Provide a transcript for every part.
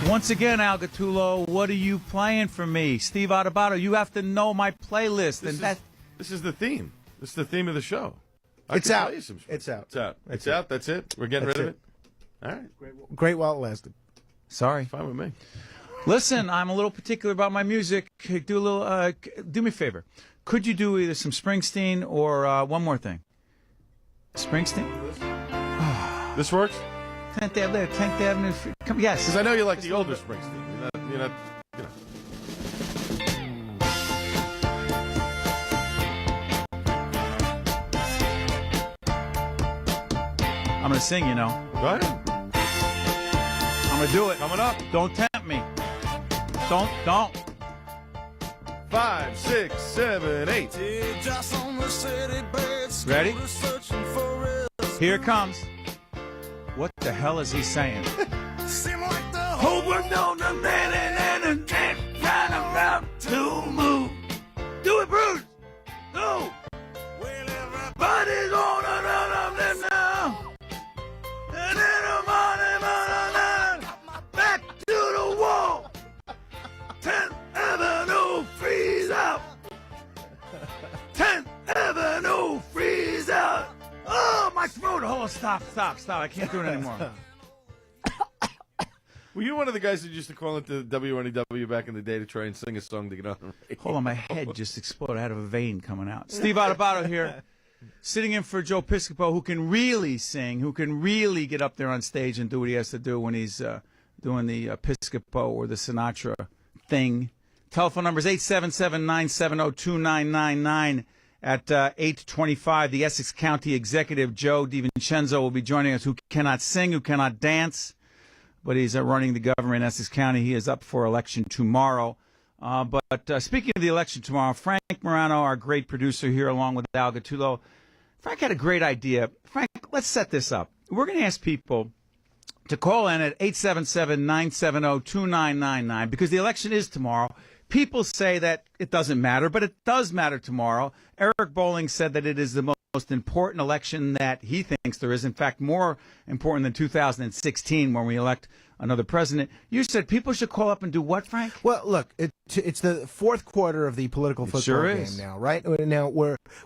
Once again, Al Gattulo, what are you playing for me? Steve Adubato, you have to know my playlist. This is the theme. This is the theme of the show. It's out. It's out. That's it. We're getting rid of it. All right. Great while it lasted. Sorry. Fine with me. Listen, I'm a little particular about my music. Do me a favor. Could you do either some Springsteen or one more thing? Springsteen? This works? 10th Avenue. Come, yes. Because I know you like the older Springsteen. You're not. I'm going to sing, you know. Go ahead. I'm going to do it. Coming up. Don't tempt me. Don't. 5, 6, 7, 8. Ready? Here it comes. What the hell is he saying? To move. Do it, Bruce. No. Body's on them now. And then back to the wall. 10th Avenue freeze out. 10th Avenue freeze out. Oh, my throat. Oh, stop. I can't do it anymore. Were you one of the guys that used to call into WNEW back in the day to try and sing a song to get on the radio? Hold on, my head just exploded. I had a vein coming out. Steve Adubato here, sitting in for Joe Piscopo, who can really sing, who can really get up there on stage and do what he has to do when he's doing the Piscopo or the Sinatra thing. Telephone number is 877-970-2999. At 8:25, the Essex County Executive, Joe DiVincenzo, will be joining us, who cannot sing, who cannot dance, but he's running the government in Essex County. He is up for election tomorrow. But speaking of the election tomorrow, Frank Morano, our great producer here, along with Al Gattulo, Frank had a great idea. Frank, let's set this up. We're going to ask people to call in at 877-970-2999 because the election is tomorrow. People say that it doesn't matter, but it does matter tomorrow. Eric Bolling said that it is the most important election that he thinks there is. In fact, more important than 2016 when we elect another president. You said people should call up and do what, Frank? Well, look, it's the fourth quarter of the political football game now, right? Now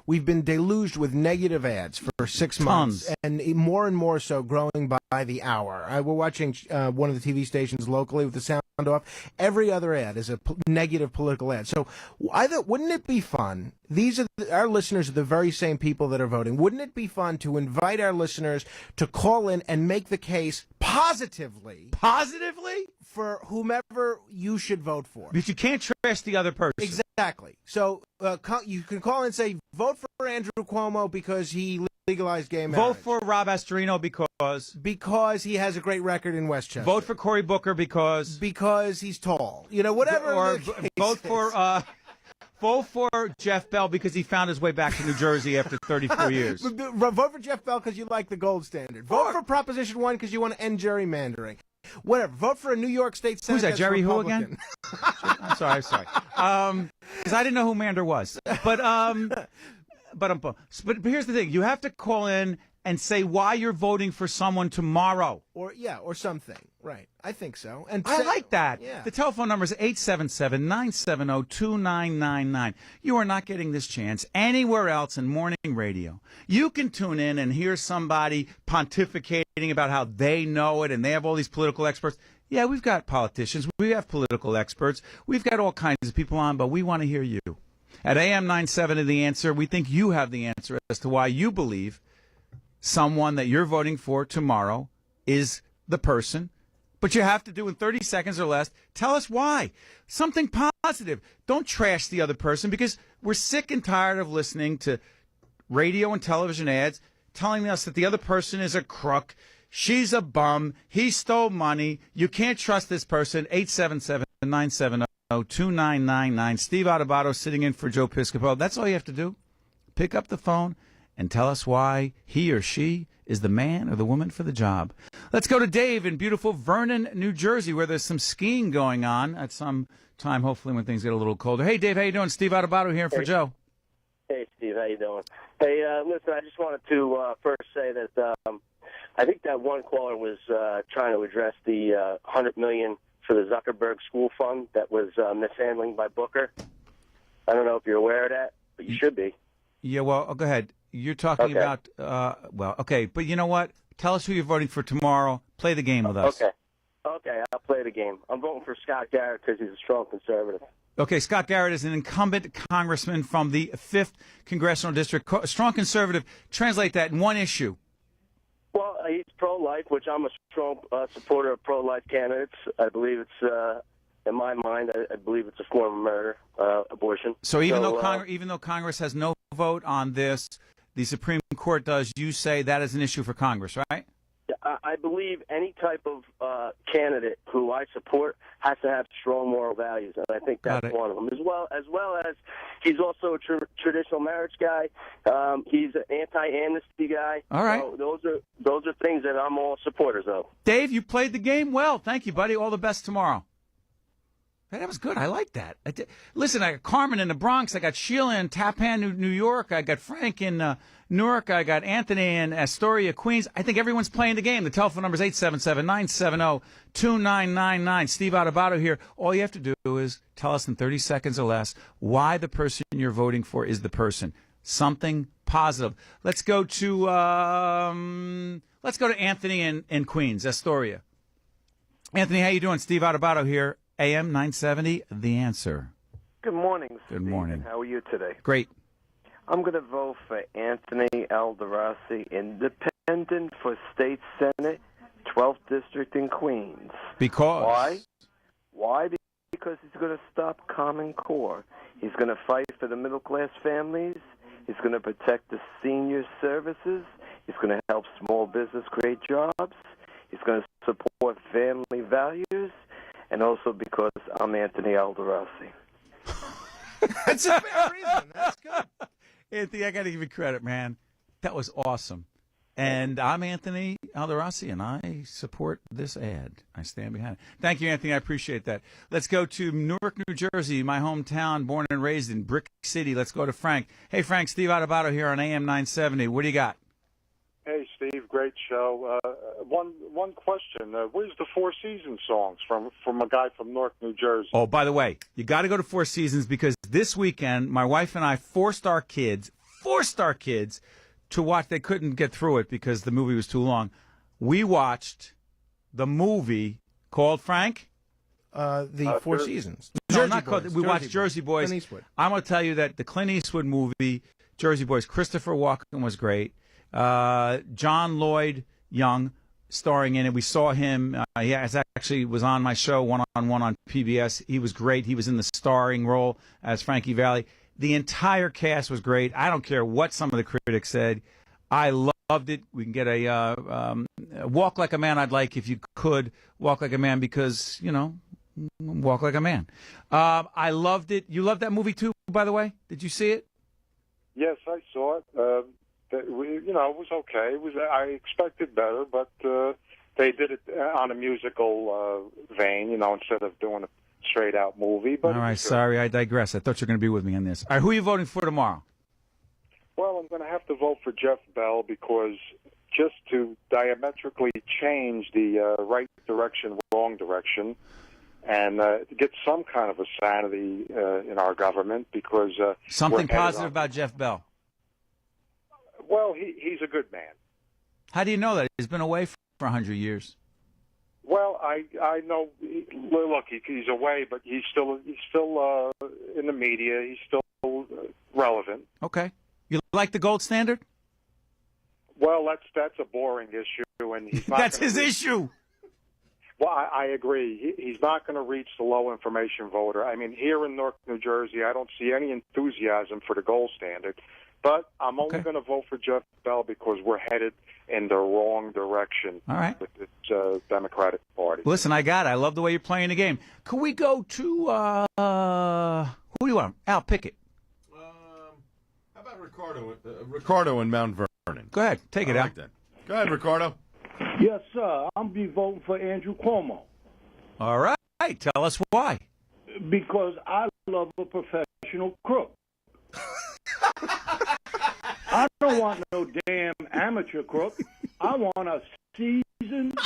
we've been deluged with negative ads for 6 months, and more so growing by the hour. We're watching one of the TV stations locally with the sound off. Every other ad is a negative political ad. So wouldn't it be fun? These are our listeners are the very same people that are voting. Wouldn't it be fun to invite our listeners to call in and make the case positively for whomever you should vote for? But you can't trash the other person. Exactly. So you can call and say, vote for Andrew Cuomo because he legalized gay marriage. Vote for Rob Astorino because he has a great record in Westchester. Vote for Cory Booker because he's tall. You know, whatever. Or vote for Jeff Bell because he found his way back to New Jersey after 34 years. Vote for Jeff Bell because you like the gold standard. Vote for Proposition 1 because you want to end gerrymandering. Whatever. Vote for a New York State Senate. Who's that, Jerry Republican. Who again? I'm sorry. Because I didn't know who Mander was. But here's the thing. You have to call in and say why you're voting for someone tomorrow. Or something. Right. I think so. And I like that. Yeah. The telephone number is 877-970-2999. You are not getting this chance anywhere else in morning radio. You can tune in and hear somebody pontificating about how they know it and they have all these political experts. Yeah, we've got politicians. We have political experts. We've got all kinds of people on, but we want to hear you. At AM970 The Answer, we think you have the answer as to why you believe someone that you're voting for tomorrow is the person. But you have to do in 30 seconds or less. Tell us why. Something positive. Don't trash the other person because we're sick and tired of listening to radio and television ads telling us that the other person is a crook. She's a bum. He stole money. You can't trust this person. 877-970-2999. Steve Adubato sitting in for Joe Piscopo. That's all you have to do. Pick up the phone and tell us why he or she is the man or the woman for the job. Let's go to Dave in beautiful Vernon, New Jersey, where there's some skiing going on at some time, hopefully when things get a little colder. Hey, Dave, how you doing? Steve Adubato here for Joe. Hey, Steve, how you doing? Hey, listen, I just wanted to first say that I think that one caller was trying to address the $100 million for the Zuckerberg school fund that was mishandling by Booker. I don't know if you're aware of that, but you should be. Yeah, well, go ahead. You're talking about, okay, but you know what? Tell us who you're voting for tomorrow. Play the game with us. Okay, I'll play the game. I'm voting for Scott Garrett because he's a strong conservative. Okay, Scott Garrett is an incumbent congressman from the 5th Congressional District. Strong conservative. Translate that in one issue. Well, he's pro-life, which I'm a strong supporter of pro-life candidates. I believe it's, in my mind, I believe it's a form of murder, abortion. So even though Congress has no vote on this, the Supreme Court does. You say that is an issue for Congress, right? I believe any type of candidate who I support has to have strong moral values, and I think that's one of them. As well as he's also a traditional marriage guy. He's an anti-amnesty guy. All right. So those are things that I'm all supporters of. Dave, you played the game well. Thank you, buddy. All the best tomorrow. Hey, that was good. I like that. Listen, I got Carmen in the Bronx. I got Sheila in Tappan, New York. I got Frank in Newark. I got Anthony in Astoria, Queens. I think everyone's playing the game. The telephone number is 877-970-2999. Steve Adubato here. All you have to do is tell us in 30 seconds or less why the person you're voting for is the person. Something positive. Let's go to Anthony in Queens, Astoria. Anthony, how you doing? Steve Adubato here. AM970 The Answer. Good morning, Good Steve. morning. How are you today? Great. I'm going to vote for Anthony Alderasi, independent for State Senate, 12th District in Queens. Because? Why? Why? Because he's going to stop Common Core. He's going to fight for the middle-class families. He's going to protect the senior services. He's going to help small business create jobs. He's going to support family values. And also because I'm Anthony Alderasi. That's a fair reason. That's good. Anthony, I got to give you credit, man. That was awesome. And I'm Anthony Alderasi, and I support this ad. I stand behind it. Thank you, Anthony. I appreciate that. Let's go to Newark, New Jersey, my hometown, born and raised in Brick City. Let's go to Frank. Hey, Frank, Steve Adubato here on AM 970. What do you got? Hey, Steve, great show. One question. Where's the Four Seasons songs from a guy from Newark, New Jersey? Oh, by the way, you got to go to Four Seasons because this weekend, my wife and I forced our kids to watch. They couldn't get through it because the movie was too long. We watched the movie called, Frank? The Four Seasons. No, not called. We watched Jersey Boys. Clint Eastwood. I'm going to tell you that the Clint Eastwood movie, Jersey Boys, Christopher Walken was great. John Lloyd Young starring in it. We saw him. He actually was on my show, One-on-One on PBS. He was great. He was in the starring role as Frankie Valli. The entire cast was great. I don't care what some of the critics said. I loved it. We can get a Walk Like a Man. I'd like if you could Walk Like a Man because, walk like a man. I loved it. You loved that movie too, by the way? Did you see it? Yes, I saw it. It was okay. I expected better, but they did it on a musical vein, instead of doing a straight-out movie. But all right, sorry, I digress. I thought you were going to be with me on this. All right, who are you voting for tomorrow? Well, I'm going to have to vote for Jeff Bell because just to diametrically change the right direction, wrong direction, and to get some kind of a sanity in our government because something positive about Jeff Bell. Well, he's a good man. How do you know that? He's been away for 100 years. Well, I know. Look, he's away, but he's still in the media. He's still relevant. Okay. You like the gold standard? Well, that's a boring issue, and he's not. That's his issue. Well, I agree. He's not going to reach the low information voter. I mean, here in Newark, New Jersey, I don't see any enthusiasm for the gold standard. But I'm only going to vote for Jeff Bell because we're headed in the wrong direction with this Democratic Party. Listen, I got it. I love the way you're playing the game. Could we go to, who do you want? Al, pick it. How about Ricardo in Mount Vernon? Go ahead. Take it, Al. Like that. Go ahead, Ricardo. Yes, sir. I'm be voting for Andrew Cuomo. All right. Tell us why. Because I love a professional crook. I don't want no damn amateur crook. I want a seasoned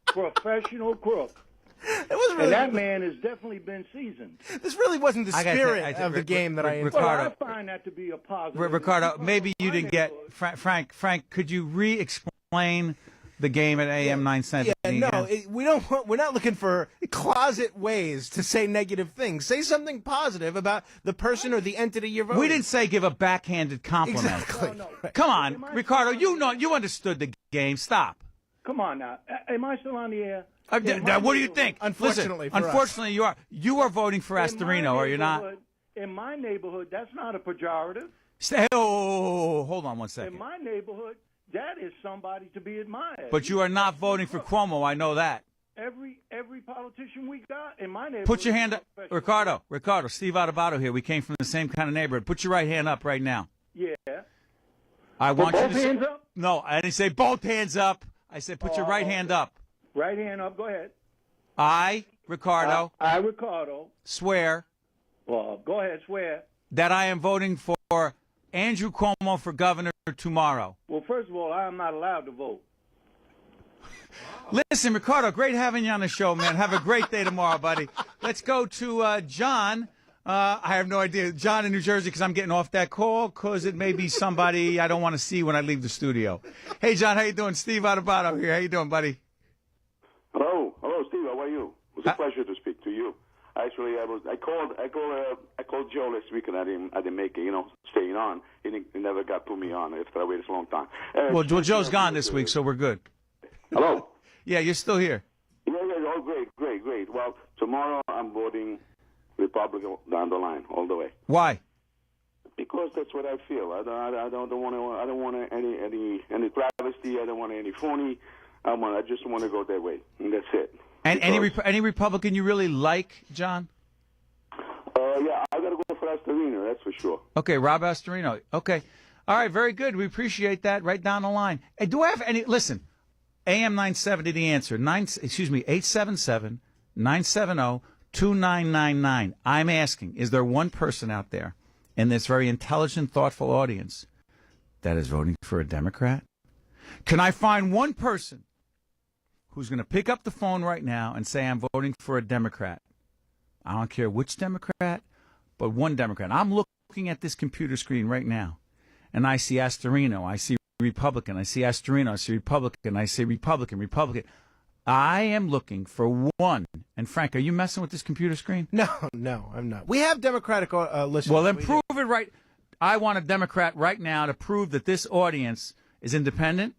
professional crook. It was really, and that man has definitely been seasoned. This really wasn't the spirit of the game that I enjoyed. Well, I find that to be a positive. Ricardo, maybe you didn't get Frank. Could you re-explain the game at AM970? Yeah, no, we're not looking for closet ways to say negative things. Say something positive about the person or the entity you're voting. We didn't say give a backhanded compliment. Exactly. No. Come on, Ricardo. You understood the game. Stop. Come on now. Am I still on the air? Now, what do you think? Unfortunately, Listen, unfortunately, you are voting for Astorino, are you not? In my neighborhood, that's not a pejorative. Hold on one second. In my neighborhood, that is somebody to be admired. But you are not voting for Cuomo. I know that. Every politician we got in my neighborhood. Put your hand up, Ricardo. Steve Adubato here. We came from the same kind of neighborhood. Put your right hand up right now. Yeah. I want you to both hands up? No, I didn't say both hands up. I said put your right hand up. Right hand up. Go ahead. I, Ricardo. I, Ricardo. Swear. Well, go ahead. Swear. That I am voting for Andrew Cuomo for governor tomorrow. Well, first of all, I am not allowed to vote. Listen, Ricardo, great having you on the show, man. Have a great day tomorrow, buddy. Let's go to John. I have no idea. John in New Jersey, because I'm getting off that call, because it may be somebody I don't want to see when I leave the studio. Hey, John, how you doing? Steve Adubato here. How you doing, buddy? Hello, Steve. How are you? It was a pleasure to speak to you. Actually, I called Joe last week and I didn't make it. Staying on. He never got put me on after I waited a long time. Well, Joe's gone this week, so we're good. Hello. Yeah, you're still here. Yeah. Oh, great. Well, tomorrow I'm voting Republican down the line, all the way. Why? Because that's what I feel. I don't want any travesty. I don't want any phony. I just want to go that way, and that's it. And any Republican you really like, John? Yeah, I got to go for Astorino, that's for sure. Okay, Rob Astorino. Okay. All right, very good. We appreciate that. Right down the line. Hey, do I have any? Listen, AM970 The Answer. 877-970-2999. I'm asking, is there one person out there in this very intelligent, thoughtful audience that is voting for a Democrat? Can I find one person who's going to pick up the phone right now and say, I'm voting for a Democrat? I don't care which Democrat, but one Democrat. I'm looking at this computer screen right now, and I see Astorino. I see Republican. I see Astorino. I see Republican. I see Republican. I am looking for one. And, Frank, are you messing with this computer screen? No, I'm not. We have Democratic listeners. Well, then prove it right. I want a Democrat right now to prove that this audience is independent,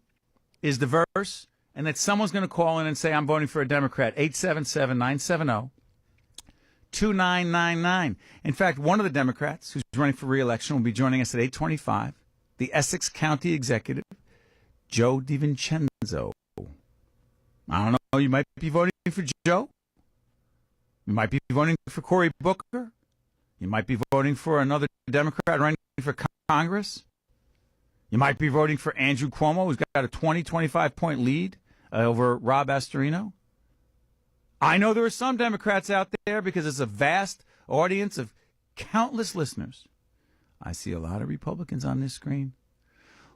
is diverse, and that someone's going to call in and say, I'm voting for a Democrat. 877-970-2999. In fact, one of the Democrats who's running for re-election will be joining us at 8:25. The Essex County executive, Joe DiVincenzo. I don't know. You might be voting for Joe. You might be voting for Cory Booker. You might be voting for another Democrat running for Congress. You might be voting for Andrew Cuomo, who's got a 25-point lead over Rob Astorino. I know there are some Democrats out there because it's a vast audience of countless listeners. I see a lot of Republicans on this screen.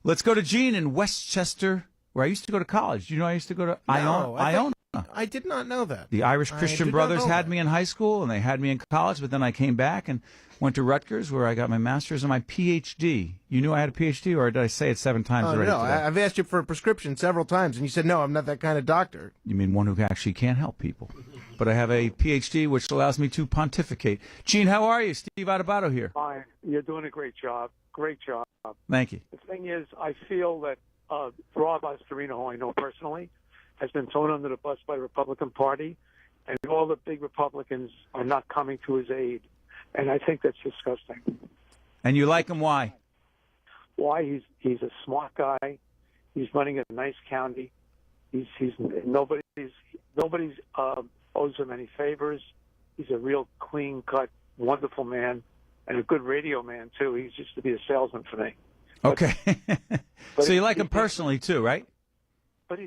Let's go to Gene in Westchester, where I used to go to college. Do you know I used to go to Iona? I did not know that. The Irish Christian Brothers had me in high school, and they had me in college, but then I came back and went to Rutgers, where I got my master's and my Ph.D. You knew I had a Ph.D., or did I say it 7 times already no, today? I've asked you for a prescription several times, and you said, no, I'm not that kind of doctor. You mean one who actually can't help people. But I have a Ph.D., which allows me to pontificate. Gene, how are you? Steve Adubato here. Fine. You're doing a great job. Great job. Thank you. The thing is, I feel that Rob Astorino, who I know personally, has been thrown under the bus by the Republican Party, and all the big Republicans are not coming to his aid. And I think that's disgusting. And you like him? Why? Why? He's a smart guy. He's running a nice county. Nobody's owes him any favors. He's a real clean-cut, wonderful man, and a good radio man too. He used to be a salesman for me. Okay. So you like him personally too, right? But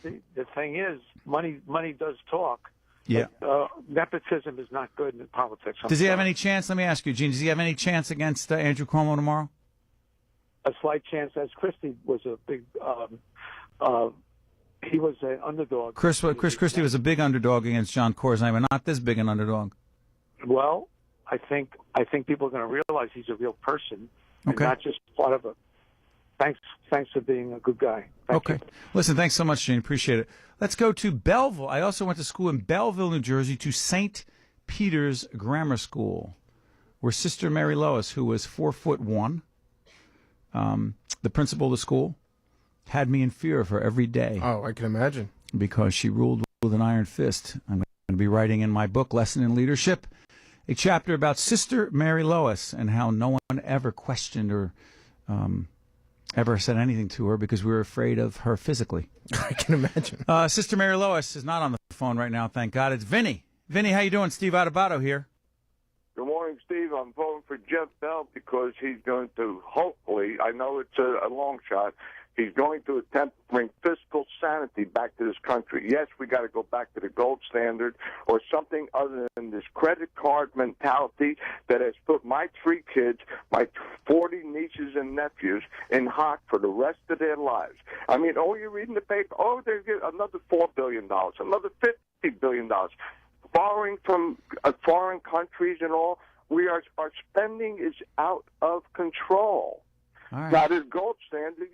the thing is, money does talk. Yeah. But, nepotism is not good in politics. Does he have any chance? Let me ask you, Gene. Does he have any chance against Andrew Cuomo tomorrow? A slight chance, as Christie was a big he was an underdog. Chris Christie was a big underdog against John Corzine, but not this big an underdog. Well, I think people are going to realize he's a real person, and Okay. not just part of a. Thanks for being a good guy. Thank you. Listen, thanks so much, Shane. Appreciate it. Let's go to Belleville. I also went to school in Belleville, New Jersey, to St. Peter's Grammar School, where Sister Mary Lois, who was 4'1", the principal of the school, had me in fear of her every day. Oh, I can imagine. Because she ruled with an iron fist. I'm going to be writing in my book, Lesson in Leadership, a chapter about Sister Mary Lois and how no one ever questioned or ever said anything to her because we were afraid of her physically. I can imagine. Sister Mary Lois is not on the phone right now, thank God. It's Vinny. Vinny, how you doing? Steve Adubato here. Good morning, Steve. I'm voting for Jeff Bell because he's going to, hopefully, I know it's a long shot, he's going to attempt to bring fiscal sanity back to this country. Yes, we got to go back to the gold standard or something other than this credit card mentality that has put my 3 kids, my 40 nieces and nephews, in hock for the rest of their lives. I mean, you read in the paper, they're getting another $4 billion, another $50 billion. Borrowing from foreign countries and all, our spending is out of control. All right. Now, this gold standard,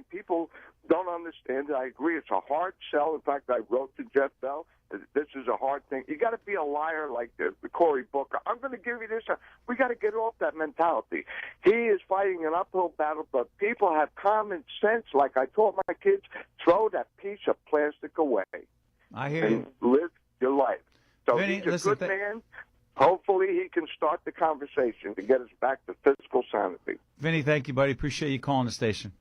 people don't understand it. I agree. It's a hard sell. In fact, I wrote to Jeff Bell that this is a hard thing. You got to be a liar like Cory Booker. I'm going to give you this. We got to get off that mentality. He is fighting an uphill battle, but people have common sense. Like I taught my kids, throw that piece of plastic away. I hear and you. live your life. So Vinny, he's a good man. Hopefully he can start the conversation to get us back to fiscal sanity. Vinny, thank you, buddy. Appreciate you calling the station.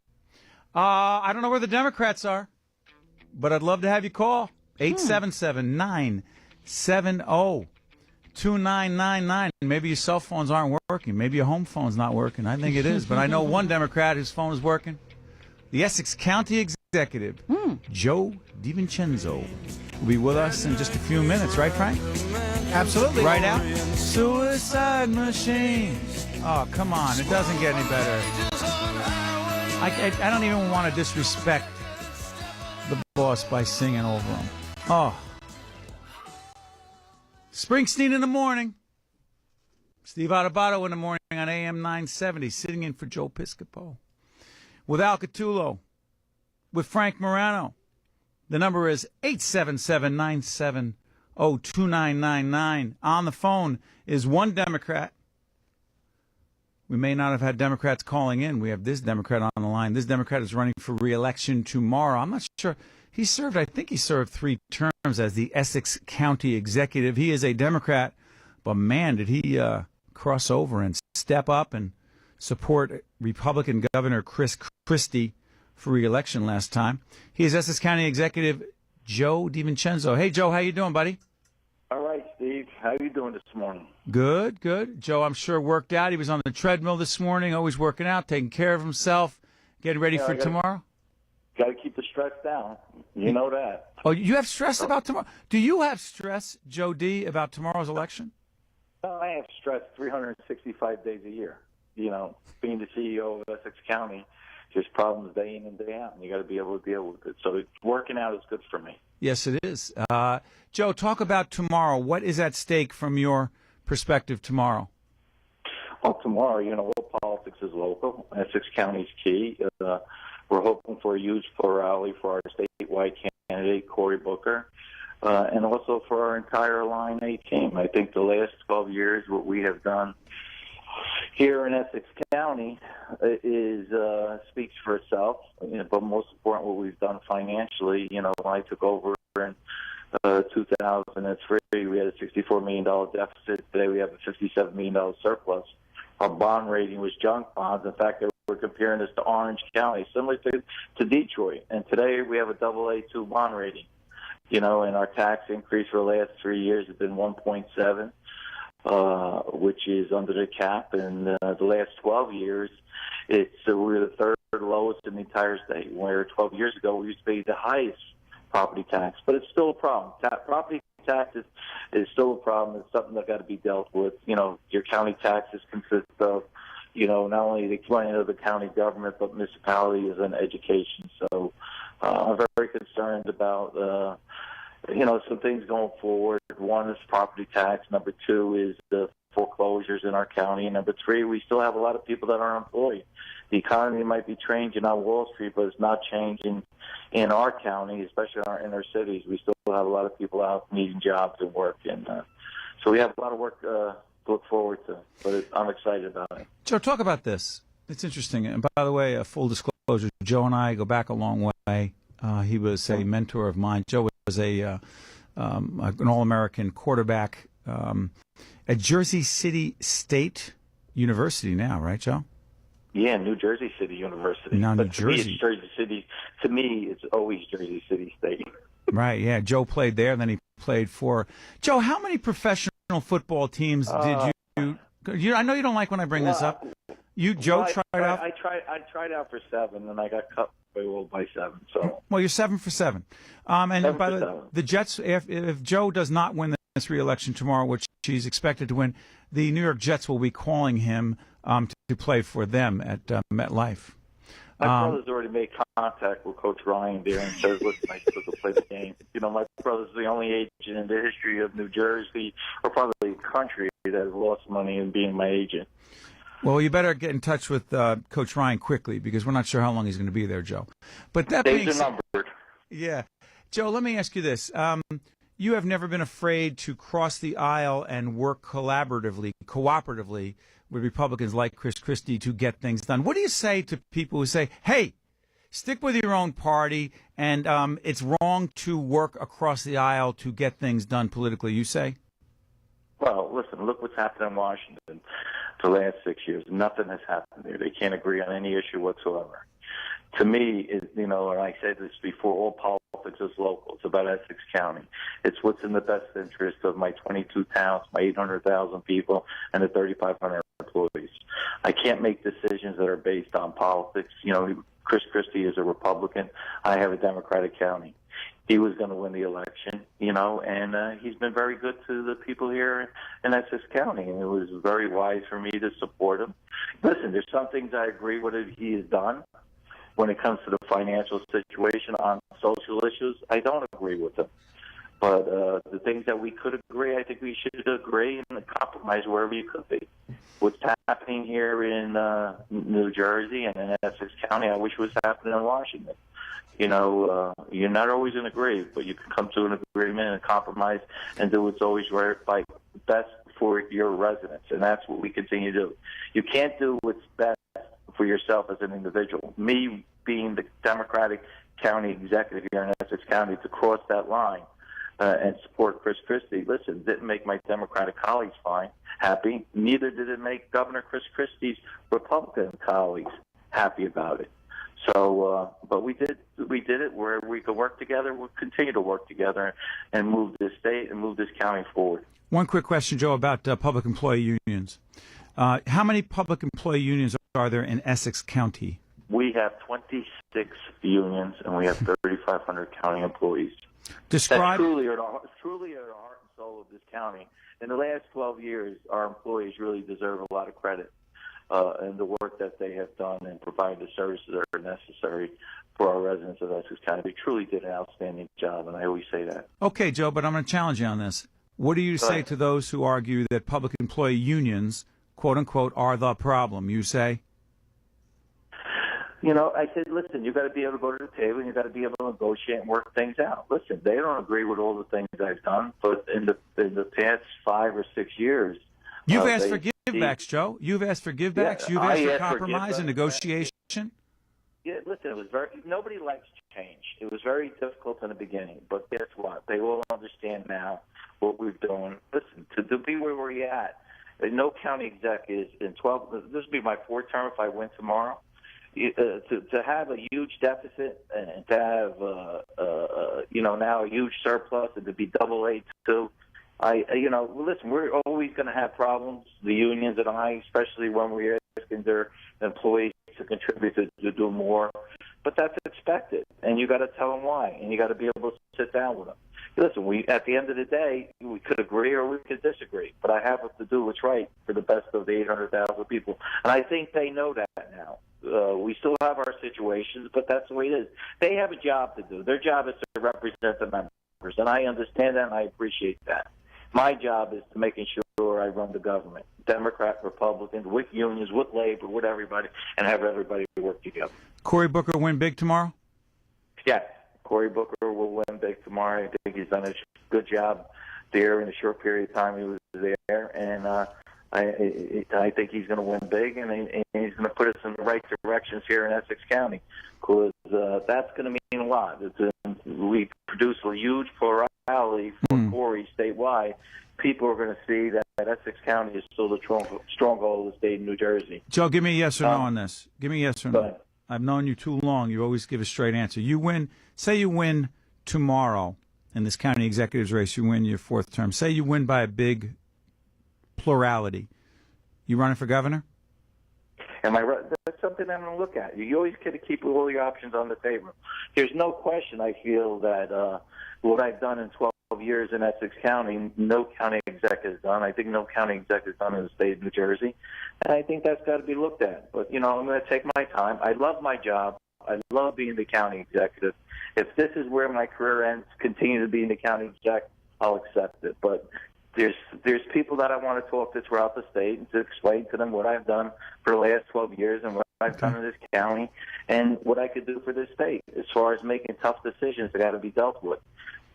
I don't know where the Democrats are, but I'd love to have you call. 877-970-2999. Maybe your cell phones aren't working. Maybe your home phone's not working. I think it is. But I know one Democrat whose phone is working. The Essex County Executive, Joe DiVincenzo, will be with us in just a few minutes. Right, Frank? Absolutely. Right out? Suicide Machine. Oh, come on. It doesn't get any better. I don't even want to disrespect the boss by singing over him. Oh. Springsteen in the morning. Steve Adubato in the morning on AM970, sitting in for Joe Piscopo. With Al Catullo. With Frank Morano. The number is 877-970-2999. On the phone is one Democrat. We may not have had Democrats calling in. We have this Democrat on the line. This Democrat is running for re-election tomorrow. I'm not sure. I think he served 3 terms as the Essex County Executive. He is a Democrat, but man, did he cross over and step up and support Republican Governor Chris Christie for re-election last time. He is Essex County Executive Joe DiVincenzo. Hey, Joe, how you doing, buddy? All right, Steve. How you doing this morning? Good, good. Joe, I'm sure, worked out. He was on the treadmill this morning, always working out, taking care of himself, getting ready for tomorrow. Got to keep the stress down. You know that. Oh, you have stress about tomorrow? Do you have stress, Joe D., about tomorrow's election? I have stress 365 days a year. Being the CEO of Essex County, there's problems day in and day out, and you got to be able to deal with it. So working out is good for me. Yes, it is. Joe, talk about tomorrow. What is at stake from your perspective tomorrow? Well, tomorrow, local politics is local. Essex County's key. We're hoping for a huge plurality for our statewide candidate, Cory Booker, and also for our entire Line A team. I think the last 12 years, what we have done here in Essex County is speaks for itself. But most important, what we've done financially. When I took over in 2003, we had a $64 million deficit. Today, we have a $57 million surplus. Our bond rating was junk bonds. In fact, they were comparing this to Orange County, similar to Detroit. And today, we have a AA2 bond rating. And our tax increase for the last 3 years has been 1.7. Which is under the cap, and the last 12 years, we're the third lowest in the entire state, where 12 years ago we used to be the highest property tax, but it's still a problem. Property tax is still a problem. It's something that got to be dealt with. Your county taxes consist of, not only the money of the county government, but municipalities and education. So I'm very concerned about, some things going forward. One is property tax. Number two is the foreclosures in our county. And number three, we still have a lot of people that are unemployed. The economy might be changing on Wall Street, but it's not changing in our county, especially in our inner cities. We still have a lot of people out needing jobs and work. And so we have a lot of work to look forward to, but I'm excited about it. Joe, talk about this. It's interesting. And by the way, full disclosure, Joe and I go back a long way. He was a mentor of mine. Joe was an All-American quarterback at Jersey City State University now, right, Joe? Yeah, New Jersey City University. Now New But Jersey. to me, it's Jersey City. To me, it's always Jersey City State. Right, yeah. Joe played there, then he played for... Joe, how many professional football teams did you... I know you don't like when I bring this up. Joe tried out? I tried out for 7, and I got cut by 7. So. Well, you're 7 for 7. And 7 by for the Jets, if Joe does not win this re-election tomorrow, which he's expected to win, the New York Jets will be calling him to play for them at MetLife. My brother's already made contact with Coach Ryan there and says, listen, I still can play the game. My brother's the only agent in the history of New Jersey, or probably the country, that has lost money in being my agent. Well, you better get in touch with Coach Ryan quickly, because we're not sure how long he's going to be there, Joe. But that Days being are said, numbered. Yeah. Joe, let me ask you this. You have never been afraid to cross the aisle and work cooperatively with Republicans like Chris Christie to get things done. What do you say to people who say, hey, stick with your own party, and it's wrong to work across the aisle to get things done politically, you say? Well, listen, look what's happened in Washington the last 6 years. Nothing has happened there. They can't agree on any issue whatsoever. To me, and I said this before, all politics is local. It's about Essex County. It's what's in the best interest of my 22 towns, my 800,000 people, and the 3,500 employees. I can't make decisions that are based on politics. Chris Christie is a Republican. I have a Democratic county. He was going to win the election, and he's been very good to the people here in Essex County, and it was very wise for me to support him. Listen, there's some things I agree with what he has done. When it comes to the financial situation on social issues, I don't agree with him. But the things that we could agree, I think we should agree and compromise wherever you could be. What's happening here in New Jersey and in Essex County, I wish was happening in Washington. You're not always going to agree, but you can come to an agreement and compromise and do what's always right, best for your residents. And that's what we continue to do. You can't do what's best for yourself as an individual. Me being the Democratic county executive here in Essex County, to cross that line and support Chris Christie, listen, didn't make my Democratic colleagues happy. Neither did it make Governor Chris Christie's Republican colleagues happy about it. So, but we did it where we could work together. We'll continue to work together and move this state and move this county forward. One quick question, Joe, about public employee unions. How many public employee unions are there in Essex County? We have 26 unions, and we have 3,500 county employees. Describe. That's truly are the heart and soul of this county. In the last 12 years, our employees really deserve a lot of credit and the work that they have done and provide the services that are necessary for our residents of Essex County. They truly did an outstanding job, and I always say that. Okay, Joe, but I'm going to challenge you on this. What do you say to those who argue that public employee unions, quote unquote, are the problem? You say? I said, listen, you got to be able to go to the table and you got to be able to negotiate and work things out. Listen, they don't agree with all the things I've done, but in the past 5 or 6 years, you've asked for givebacks, Joe. You've asked for givebacks. You've asked for compromise and negotiation. Yeah, listen, nobody likes change. It was very difficult in the beginning, but guess what? They all understand now what we're doing. Listen, to be where we're at, no county exec is in 12. This will be my 4th term if I win tomorrow. To have a huge deficit and to have now a huge surplus and to be AA2, listen, we're always going to have problems. The unions and I, especially when we're asking their employees to contribute to do more, but that's expected, and you got to tell them why, and you got to be able to sit down with them. listen, at the end of the day, we could agree or we could disagree, but I have to do what's right for the best of the 800,000 people. And I think they know that now. We still have our situations, but that's the way it is. They have a job to do. Their job is to represent the members, and I understand that and I appreciate that. My job is to making sure I run the government, Democrat, Republican, with unions, with labor, with everybody, and have everybody work together. Cory Booker win big tomorrow? Yes, Cory Booker will win big tomorrow. I think he's done a good job there in the short period of time he was there, and I think he's going to win big, and he's going to put us in the right directions here in Essex County, because that's going to mean a lot. We produce a huge plurality for Cory statewide. People are going to see that Essex County is still the stronghold of the state of New Jersey. Joe, give me a yes or no on this. Give me a yes or no. Ahead. I've known you too long. You always give a straight answer. You win. Say you win tomorrow in this county executives race. You win your fourth term. Say you win by a big plurality. You running for governor? Am I right? That's something I'm going to look at. You always got to keep all your options on the table. There's no question I feel that what I've done in 12 years in Essex County, no county executive has done. I think no county executive has done in the state of New Jersey. And I think that's got to be looked at. But, I'm going to take my time. I love my job. I love being the county executive. If this is where my career ends, continue to be in the county exec, I'll accept it. But there's people that I want to talk to throughout the state and to explain to them what I've done for the last 12 years and what I've done in this county and what I could do for this state as far as making tough decisions that got to be dealt with,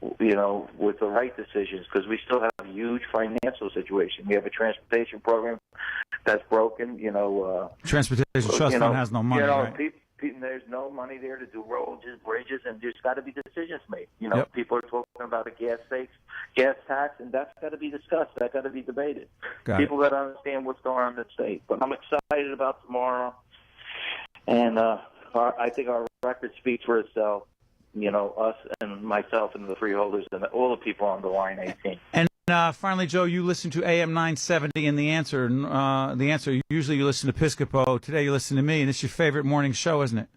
with the right decisions, because we still have a huge financial situation. We have a transportation program that's broken. Transportation Trust Fund has no money, right? There's no money there to do roads, bridges, and there's got to be decisions made. People are talking about a gas tax, and that's got to be discussed. That's got to be debated. People got to understand what's going on in the state. But I'm excited about tomorrow, and I think our record speaks for itself. Us and myself and the freeholders and all the people on the line 18. And finally, Joe, you listen to AM970 and The Answer. The Answer, usually you listen to Piscopo. Today you listen to me, and it's your favorite morning show, isn't it?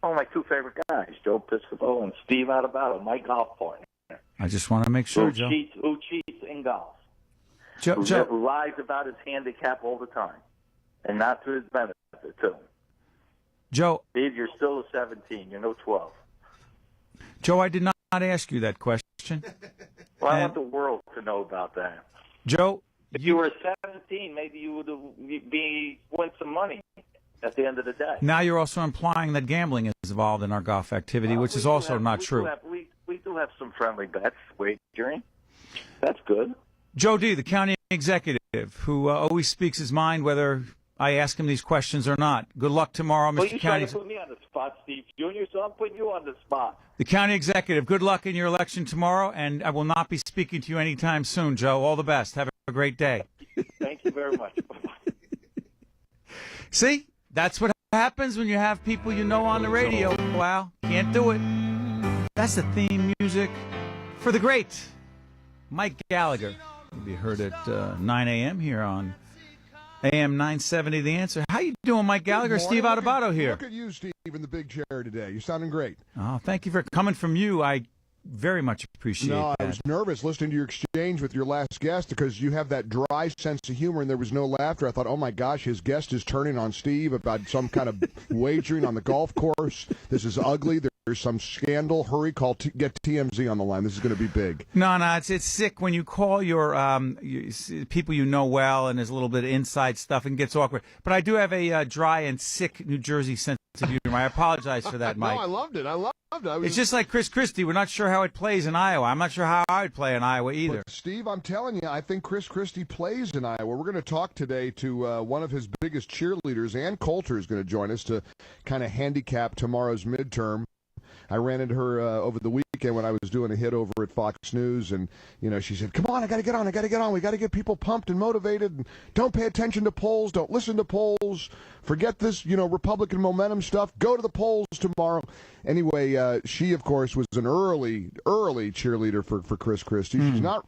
Oh, my two favorite guys, Joe Piscopo and Steve Adubato, my golf partner. I just want to make sure, Joe. Who cheats in golf. Joe who lies about his handicap all the time, and not to his benefit, too. Joe. Steve, you're still a 17. You're no 12. Joe, I did not ask you that question. Well, I want the world to know about that. Joe, if you were 17, maybe you would win some money at the end of the day. Now you're also implying that gambling is involved in our golf activity, which is also not true. We do have some friendly bets, wagering. That's good. Joe D., the county executive, who always speaks his mind whether I ask him these questions or not. Good luck tomorrow, Mr. Well, you County. trying to put me on the spot, Steve Jr., so I'm putting you on the spot. The county executive, good luck in your election tomorrow, and I will not be speaking to you anytime soon, Joe. All the best. Have a great day. Thank you very much. See? That's what happens when you have people you know on the radio. Wow. Can't do it. That's the theme music for the great Mike Gallagher. Will be heard at 9 a.m. here on AM970 The Answer. How you doing, Mike Gallagher? Steve Adubato here. Look at you, Steve, in the big chair today. You're sounding great. Oh, thank you for coming from you. I very much appreciate that. I was nervous listening to your exchange with your last guest because you have that dry sense of humor and there was no laughter. I thought, oh, my gosh, his guest is turning on Steve about some kind of wagering on the golf course. This is ugly. There's some scandal. Hurry, get TMZ on the line. This is going to be big. No, it's sick when you call your people you know well and there's a little bit of inside stuff and gets awkward. But I do have a dry and sick New Jersey sense of humor. I apologize for that, Mike. No, I loved it. It's just like Chris Christie. We're not sure how it plays in Iowa. I'm not sure how I would play in Iowa either. But Steve, I'm telling you, I think Chris Christie plays in Iowa. We're going to talk today to one of his biggest cheerleaders. Ann Coulter is going to join us to kind of handicap tomorrow's midterm. I ran into her over the weekend when I was doing a hit over at Fox News, and she said, "Come on, I got to get on. We got to get people pumped and motivated. And don't pay attention to polls. Don't listen to polls. Forget this, Republican momentum stuff. Go to the polls tomorrow." Anyway, she of course was an early cheerleader for Chris Christie.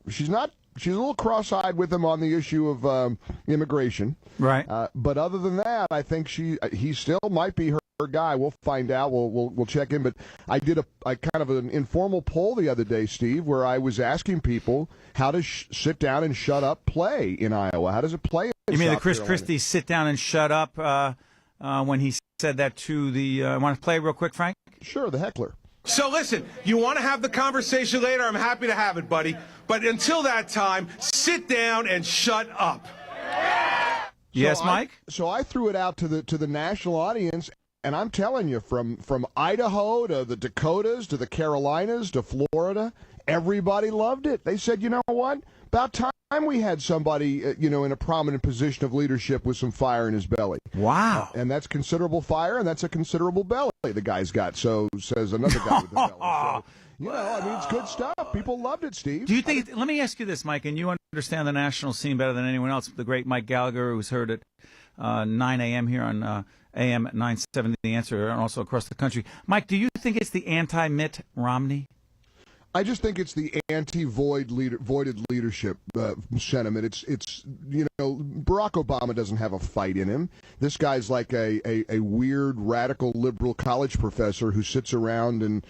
She's a little cross-eyed with him on the issue of immigration. Right. But other than that, I think he still might be her smart guy. We'll find out. We'll check in. But I did a kind of an informal poll the other day, Steve, where I was asking people how to sit down and shut up play in Iowa. How does it play? You mean the Chris Christie sit down and shut up when he said that to the? Want to play real quick, Frank? Sure, the heckler. So listen, you want to have the conversation later? I'm happy to have it, buddy. But until that time, sit down and shut up. Yes, Mike? So I threw it out to the national audience, and I'm telling you, from Idaho to the Dakotas to the Carolinas to Florida, everybody loved it. They said, you know what? About time we had somebody, in a prominent position of leadership with some fire in his belly. Wow. And that's considerable fire, and that's a considerable belly the guy's got, so says another guy with a belly. So, it's good stuff. People loved it, Steve. Do you think, let me ask you this, Mike, and you understand the national scene better than anyone else, the great Mike Gallagher, who's heard at 9 a.m. here on AM970 The Answer, and also across the country. Mike, do you think it's the anti-Mitt Romney? I just think it's the anti-voided leadership sentiment. It's Barack Obama doesn't have a fight in him. This guy's like a weird radical liberal college professor who sits around and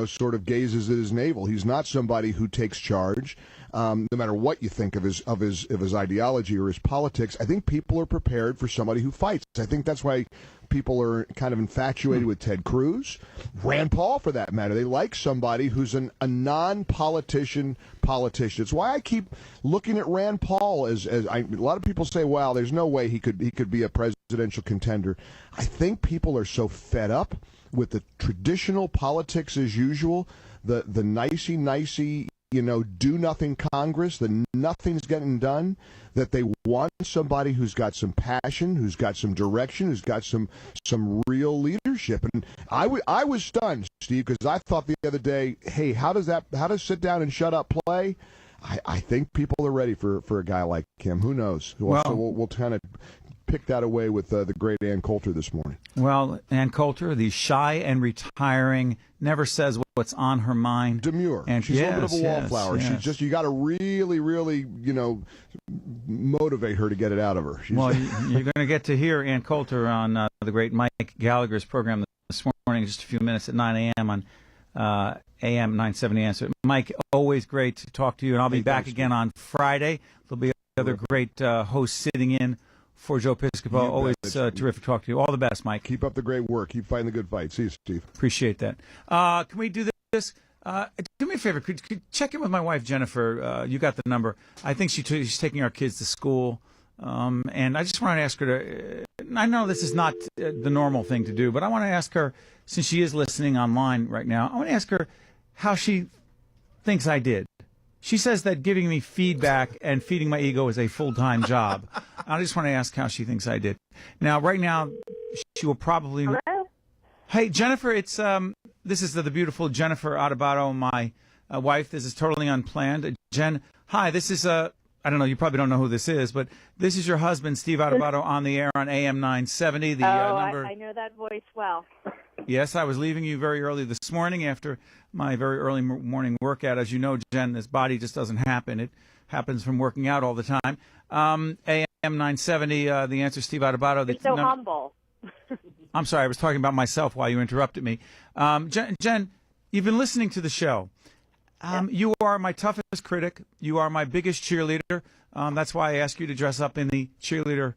sort of gazes at his navel. He's not somebody who takes charge. No matter what you think of his ideology or his politics, I think people are prepared for somebody who fights. I think that's why people are kind of infatuated with Ted Cruz, Rand Paul for that matter. They like somebody who's a non-politician politician. It's why I keep looking at Rand Paul as a lot of people say, "Wow, there's no way he could be a presidential contender." I think people are so fed up with the traditional politics as usual, the nicey. Do nothing Congress, the nothing's getting done, that they want somebody who's got some passion, who's got some direction, who's got some real leadership. And I was stunned, Steve, because I thought the other day, hey, how does sit down and shut up play? I think people are ready for a guy like him. Who knows? Well, so we'll kind of pick that away with the great Ann Coulter this morning. Well, Ann Coulter, the shy and retiring, never says what's on her mind. Demure. And she's a little bit of a wallflower. Yes. She's just, you got to really, really, motivate her to get it out of her. Well, you're going to get to hear Ann Coulter on the great Mike Gallagher's program this morning, just a few minutes at 9 a.m. on AM970 The Answer. Mike, always great to talk to you, and I'll be back again on Friday. There'll be other great hosts sitting in for Joe Piscopo. Always terrific to talk to you. All the best, Mike. Keep up the great work. Keep fighting the good fight. See you, Steve. Appreciate that. Can we do this? Do me a favor. Could check in with my wife, Jennifer. You got the number. I think she's taking our kids to school. And I just want to ask her to, I know this is not the normal thing to do, but I want to ask her, since she is listening online right now, I want to ask her how she thinks I did. She says that giving me feedback and feeding my ego is a full-time job. I just want to ask how she thinks I did. Now, right now, she will probably... Hello? Hey, Jennifer, it's this is the beautiful Jennifer Adubato, my wife. This is totally unplanned. Jen, hi, this is... I don't know, you probably don't know who this is, but this is your husband, Steve Adubato, on the air on AM970. Number... I know that voice well. Yes, I was leaving you very early this morning after my very early morning workout. As you know, Jen, this body just doesn't happen. It happens from working out all the time. AM970, The Answer, Steve Adubato. You're so humble. I'm sorry, I was talking about myself while you interrupted me. Jen, you've been listening to the show. You are my toughest critic. You are my biggest cheerleader. That's why I asked you to dress up in the cheerleader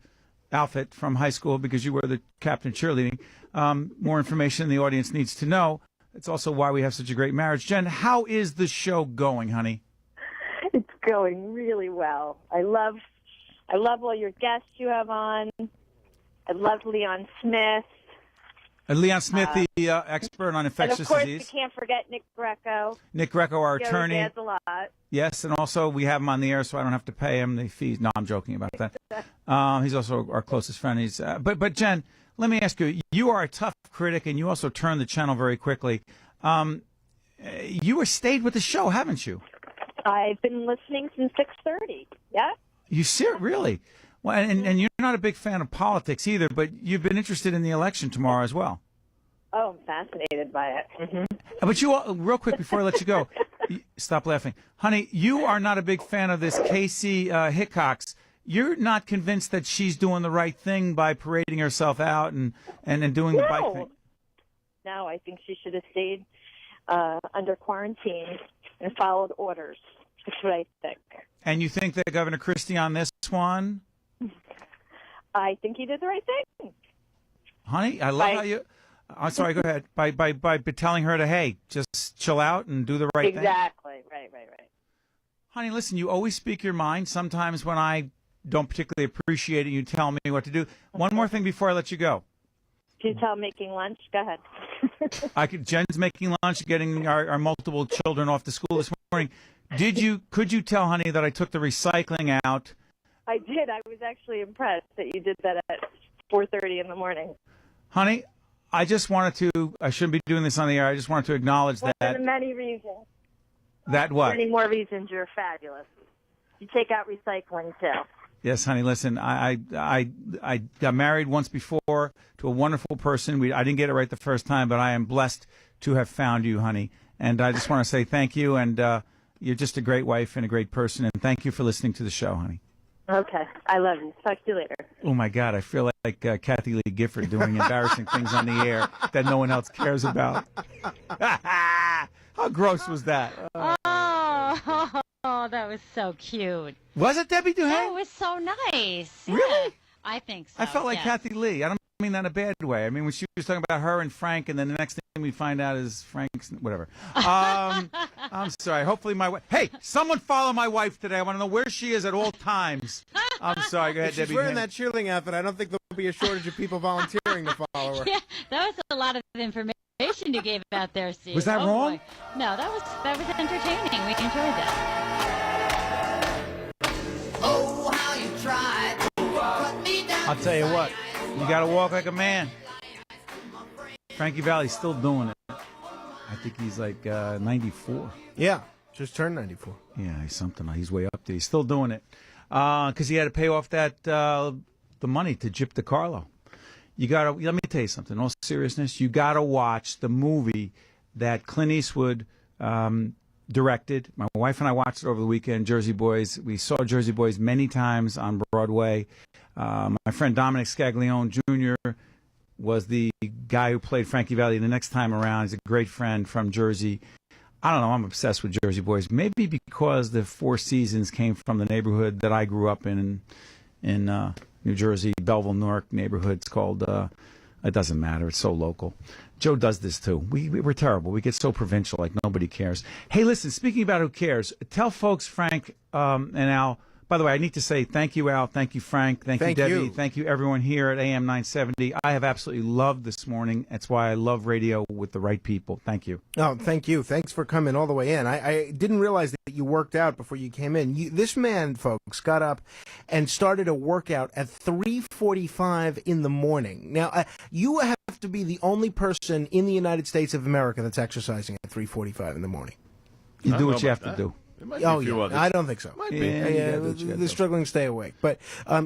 outfit from high school, because you were the captain cheerleading. More information the audience needs to know. It's also why we have such a great marriage. Jen, how is the show going, honey? It's going really well. I love all your guests you have on. I love Leon Smith. Leon Smith, the expert on infectious and of course, disease. We can't forget Nick Greco. Nick Greco, our attorney. He adds a lot. Yes, and also we have him on the air, so I don't have to pay him the fees. No, I'm joking about that. He's also our closest friend. He's but Jen, let me ask you. You are a tough critic, and you also turn the channel very quickly. You have stayed with the show, haven't you? I've been listening since 6:30. Yeah. You really? Well, and you're not a big fan of politics either, but you've been interested in the election tomorrow as well. Oh, I'm fascinated by it. Mm-hmm. But you, real quick before I let you go, stop laughing. Honey, you are not a big fan of this Casey Hickox. You're not convinced that she's doing the right thing by parading herself out and doing the bike thing. now. I think she should have stayed under quarantine and followed orders. That's what I think. And you think that Governor Christie on this one? I think he did the right thing. Honey, I love how you... I'm sorry, go ahead. By telling her to, hey, just chill out and do the right thing. Exactly. Right. Honey, listen, you always speak your mind. Sometimes when I don't particularly appreciate it, you tell me what to do. One more thing before I let you go. She's making lunch. Go ahead. Jen's making lunch, getting our multiple children off to school this morning. Could you tell, honey, that I took the recycling out? I did. I was actually impressed that you did that at 4:30 in the morning. Honey, I just wanted to, I shouldn't be doing this on the air. I just wanted to acknowledge that. One of the many reasons. That what? Many more reasons you're fabulous. You take out recycling, too. Yes, honey, listen, I got married once before to a wonderful person. I didn't get it right the first time, but I am blessed to have found you, honey. And I just want to say thank you, and you're just a great wife and a great person, and thank you for listening to the show, honey. Okay. I love you. Talk to you later. Oh, my God. I feel like Kathy Lee Gifford doing embarrassing things on the air that no one else cares about. How gross was that? Oh, that was so cute. Was it, Debbie Duhane? Oh, it was so nice. Yeah, really? I think so. I felt like Kathy Lee. I don't mean that in a bad way. I mean, when she was talking about her and Frank, and then the next thing we find out is Frank's, whatever. I'm sorry. Hopefully my wife. Hey, someone follow my wife today. I want to know where she is at all times. I'm sorry. Go ahead, Debbie. She's wearing that cheerleading outfit. I don't think there'll be a shortage of people volunteering to follow her. Yeah, that was a lot of information you gave out there, Steve. Was that wrong? Boy. No, that was entertaining. We enjoyed that. Oh, how you tried to put me down. I'll tell you what. You got to walk like a man. Frankie Valli's still doing it. I think he's like 94. Yeah, just turned 94. Yeah, he's something. He's way up there. He's still doing it because he had to pay off that the money to Gyp DeCarlo. You gotta. Let me tell you something. In all seriousness, you gotta watch the movie that Clint Eastwood directed. My wife and I watched it over the weekend. Jersey Boys. We saw Jersey Boys many times on Broadway. My friend Dominic Scaglione Jr. was the guy who played Frankie Valli the next time around. He's a great friend from Jersey. I don't know. I'm obsessed with Jersey Boys. Maybe because the Four Seasons came from the neighborhood that I grew up in New Jersey, Belleville, Newark neighborhood. It's called, it doesn't matter. It's so local. Joe does this too. We're terrible. We get so provincial, like nobody cares. Hey, listen, speaking about who cares, tell folks, Frank and Al. By the way, I need to say thank you, Al. Thank you, Frank. Thank you, Debbie. Thank you, everyone here at AM970. I have absolutely loved this morning. That's why I love radio with the right people. Thank you. Oh, thank you. Thanks for coming all the way in. I didn't realize that you worked out before you came in. This man, folks, got up and started a workout at 3:45 in the morning. Now, you have to be the only person in the United States of America that's exercising at 3:45 in the morning. You do what you have to do. Oh, yeah. I don't think so. Might be. They're struggling to stay awake. But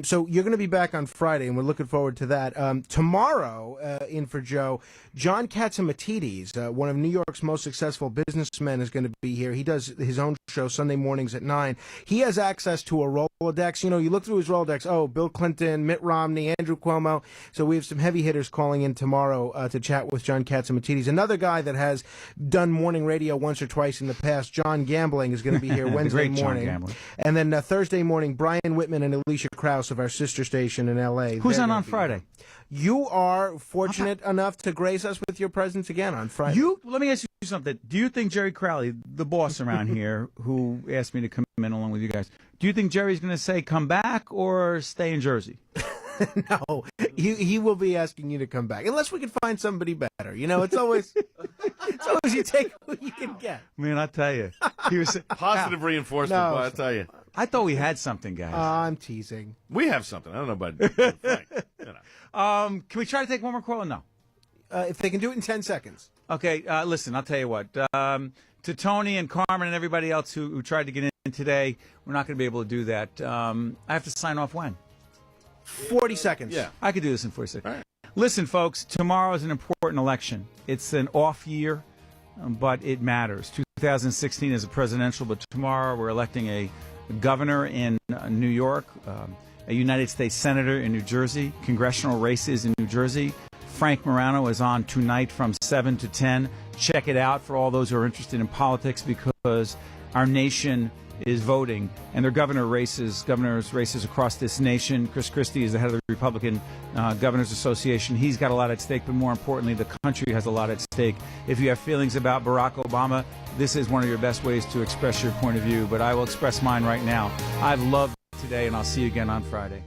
so you're going to be back on Friday, and we're looking forward to that. Tomorrow, in for Joe, John Catsimatidis, one of New York's most successful businessmen, is going to be here. He does his own show Sunday mornings at 9. He has access to a Rolodex. You know, you look through his Rolodex. Oh, Bill Clinton, Mitt Romney, Andrew Cuomo. So we have some heavy hitters calling in tomorrow to chat with John Catsimatidis. Another guy that has done morning radio once or twice in the past, John Gambling, is going to be here Wednesday morning. And then Thursday morning, Brian Whitman and Alicia Krause of our sister station in L.A. Who's on Friday? You are fortunate enough to grace us with your presence again on Friday. Let me ask you something. Do you think Jerry Crowley, the boss around here, who asked me to come in along with you guys, do you think Jerry's going to say come back or stay in Jersey? No, he will be asking you to come back unless we can find somebody better. You know, it's always you take who you can get. Man, I tell you, he was positive reinforcement. No, but I tell you, I thought we had something, guys. I'm teasing. We have something. I don't know about Frank. You know. Can we try to take one more call or no? If they can do it in 10 seconds. Okay, listen, I'll tell you what. To Tony and Carmen and everybody else who tried to get in today, we're not going to be able to do that. I have to sign off when? 40 seconds. Yeah. I could do this in 40 seconds. All right. Listen, folks, tomorrow is an important election. It's an off year, but it matters. 2016 is a presidential, but tomorrow we're electing a governor in New York, a United States senator in New Jersey, congressional races in New Jersey. Frank Morano is on tonight from 7 to 10. Check it out for all those who are interested in politics, because our nation is voting, and there are governors races across this nation. Chris Christie is the head of the Republican Governors Association. He's got a lot at stake, but more importantly, the country has a lot at stake. If you have feelings about Barack Obama, this is one of your best ways to express your point of view, but I will express mine right now. I've loved today, and I'll see you again on Friday.